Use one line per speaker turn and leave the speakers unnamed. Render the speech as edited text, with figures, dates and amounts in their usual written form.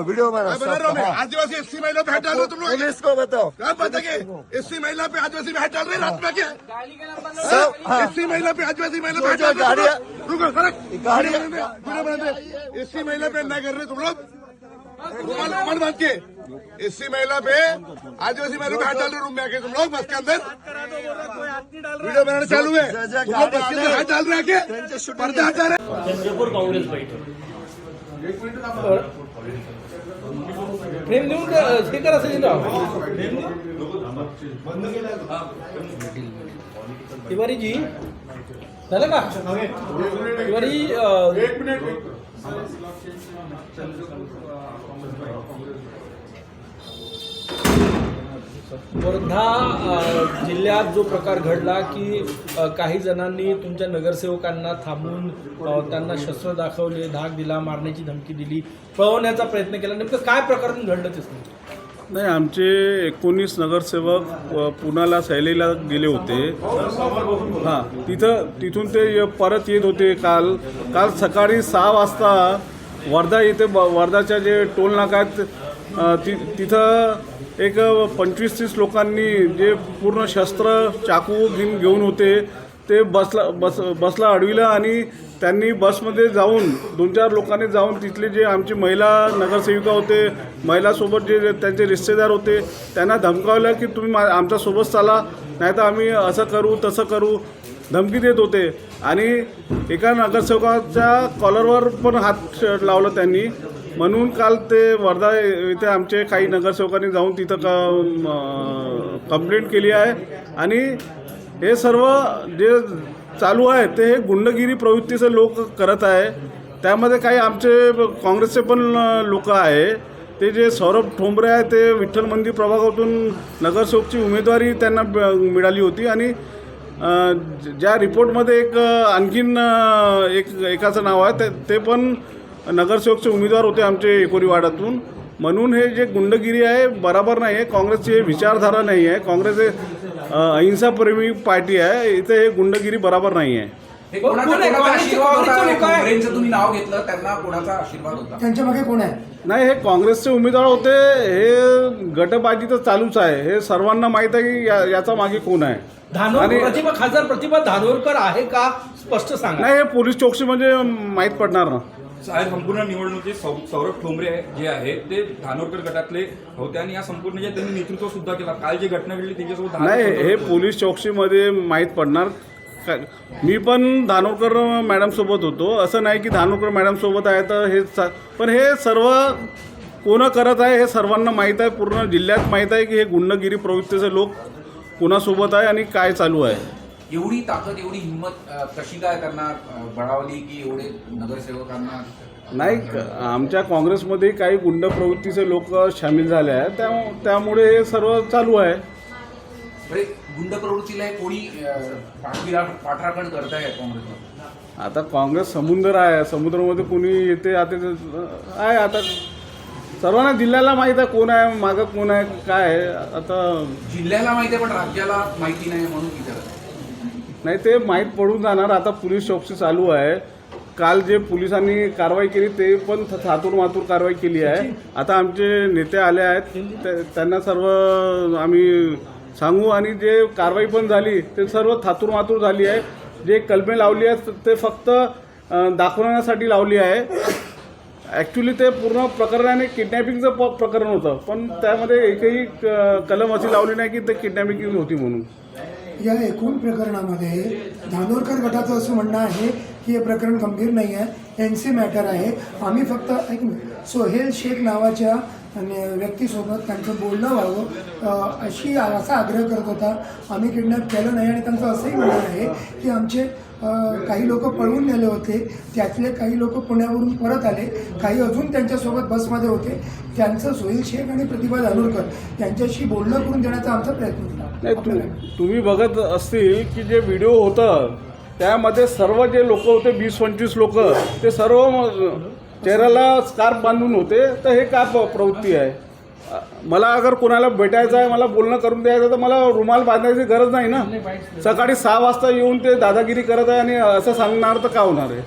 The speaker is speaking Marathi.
वीडियो
आदिवासी एससी महिला पे हाथ डाल रहे तुम लोग।
पुलिस को बताओ
क्या पता कि एससी महिला पे आदिवासी में हाथ डाल रहे रात में क्या एससी महिला पे आदिवासी महिला पे हाथ डाल रहे। रुको गाड़ी एससी महिला पे अन्याय कर रहे तुम लोग। रुमाल बांध के एससी महिला पे आदिवासी महिला पे हाथ डाल रहे रूम में आके तुम लोग बस के अंदर वीडियो बनाना चालू है। तुम लोग बस के अंदर हाथ डाल रहे हैं क्या पर्दे हटा रहे।
चंद्रपूर काँग्रेस बैठक
फ्रेम देऊन हे करा तिवारी जी झालं का तिवारी
एक मिनिट
वर्धा जिल्ह्यात जो प्रकार घडला की काही जणांनी तुमच्या नगरसेवकांना थांबून त्यांना शस्त्र दाखवले, धाक दिला, मारण्याची धमकी दिली, पळवण्याचा प्रयत्न केला, नेमकं काय प्रकरण घडलं तेच
नाही. आमचे 19 नगरसेवक पुण्याला सहलीला गेले होते. हां, तिथून ते परत येत होते. काल सकाळी 6 वाजता वर्धा येथे वर्धाच्या जे टोल नाक्यात तिथं एक 25-30 लोकांनी जे पूर्ण शस्त्र चाकू घेऊन होते ते बसला अडविलं आणि त्यांनी बसमध्ये जाऊन 2-4 लोकांनी जाऊन तिथले जे आमची महिला नगरसेविका होते, महिलासोबत जे त्यांचे रिश्तेदार होते त्यांना धमकावलं की तुम्ही आमच्यासोबत चाला, नाही तर आम्ही असं करू तसं करू, धमकी देत होते. आणि एका नगरसेवकाच्या कॉलरवर पण हात लावला त्यांनी. म्हणून काल ते वर्धा इथे आमचे काही नगरसेवकांनी जाऊन तिथं कंप्लेंट केली आहे. आणि हे सर्व जे चालू आहे ते हे गुंडगिरी प्रवृत्तीचे लोक करत आहे. त्यामध्ये काही आमचे काँग्रेसचे पण लोक आहे. ते जे सौरभ ठोंबरे आहे ते विठ्ठल मंदिर प्रभागातून नगरसेवकची उमेदवारी त्यांना मिळाली होती. आणि ज्या रिपोर्टमध्ये आणखीन एकाचं नाव आहे ते पण नगरसेवकचे उमेदवार होते आमचे एकोरी वाड्यातून. म्हणून हे जे गुंडगिरी आहे बरोबर नाही आहे. काँग्रेसची विचारधारा नाही आहे. काँग्रेस हे अहिंसाप्रेमी पार्टी आहे. इथे हे गुंडगिरी बरोबर नाही आहे.
तुम्ही नाव घेतलं, त्यांना कोणाचा आशीर्वाद होता,
त्यांच्या मागे कोण आहे?
नाही, हे काँग्रेसचे उमेदवार होते. हे गटबाजी तर चालूच आहे. हे सर्वांना माहीत आहे की याचा मागे कोण आहे.
खासदार प्रतिभा धानोरकर आहे का स्पष्ट सांगा.
नाही, हे पोलीस चौकशी म्हणजे माहीत पडणार ना.
साहेब, संपूर्ण निवडणुकीत सौरभ ठोंबरे जे आहेत ते धानोरकर गटातले होते आणि या संपूर्ण जे त्यांनी नेतृत्व सुद्धा केला. काल जी घटना घडली त्याच्यासोबत
नाही, हे पोलीस चौकशीमध्ये माहीत पडणार. मी पण धानोरकर मॅडमसोबत होतो. असं नाही की धानोरकर मॅडमसोबत आहे तर हे पण हे सर्व कोण करत आहे हे सर्वांना माहीत आहे. पूर्ण जिल्ह्यात माहीत आहे की हे गुंडगिरी प्रवृत्तीचे लोक कोणासोबत आहे आणि काय चालू आहे.
एवढी ताकद, एवढी हिंमत कशी काय त्यांना बळावली की एवढे नगरसेवकांना?
नाही, आमच्या काँग्रेसमध्ये काही गुंड प्रवृत्तीचे लोक सामील झाले आहेत. त्यामुळे हे सर्व चालू आहे.
गुंड प्रवृत्तीला कोणी पाठराखण करत आहे काँग्रेसमध्ये?
आता काँग्रेस समुद्र आहे. समुद्रामध्ये कोणी येते आता आहे. आता सर्वांना जिल्ह्याला माहीत आहे कोण आहे, मागं कोण आहे, काय आहे. आता
जिल्ह्याला माहिती आहे पण राज्याला माहिती नाही म्हणून विचारत
नाही, ते माहीत पडून जाणार. आता पोलीस चौकशी चालू आहे. काल जे पोलिसांनी कारवाई केली ते पण थातूर मातूर कारवाई केली आहे. आता आमचे नेते आले आहेत, त्यांना सर्व आम्ही सांगू. आणि जे कारवाई पण झाली ते सर्व थातूर मातूर झाली आहे. जे कलमे लावली आहेत ते फक्त दाखवण्यासाठी लावली आहे. ॲक्च्युली ते पूर्ण प्रकरणाने किडनॅपिंगचं प्रकरण होतं, पण त्यामध्ये एकही कलम अशी लावली नाही की ते किडनॅपिंग होती म्हणून.
या एकूण प्रकरणामध्ये धानोरकर गटाचं असं म्हणणं आहे की हे प्रकरण गंभीर नाही आहे, NC मॅटर आहे. आम्ही फक्त सोहेल शेख नावाच्या व्यक्तीसोबत त्यांचं बोलणं व्हावं असा आग्रह करत होता. आम्ही किडनॅप केलं नाही. आणि त्यांचं असंही म्हणणं आहे की आमचे काही लोक पळून नेले होते, त्यातले काही लोक पुण्यावरून परत आले, काही अजून त्यांच्यासोबत बसमध्ये होते. त्यांचं सोहेल शेख आणि प्रतिभा धानोरकर यांच्याशी बोलणं करून देण्याचा आमचा प्रयत्न होता.
नाही, तुम्ही बघत असतील की जे व्हिडिओ होतं त्यामध्ये सर्व जे लोक होते 20-25 लोक ते सर्व चेहऱ्याला स्कार्फ बांधून होते. तर हे काय प्रवृत्ती आहे? मला अगर कोणाला भेटायचं आहे, मला बोलणं करून द्यायचं तर मला रुमाल बांधायची गरज नाही ना. सकाळी 6 वाजता येऊन ते दादागिरी करत आहे आणि असं सांगणार तर का होणार आहे.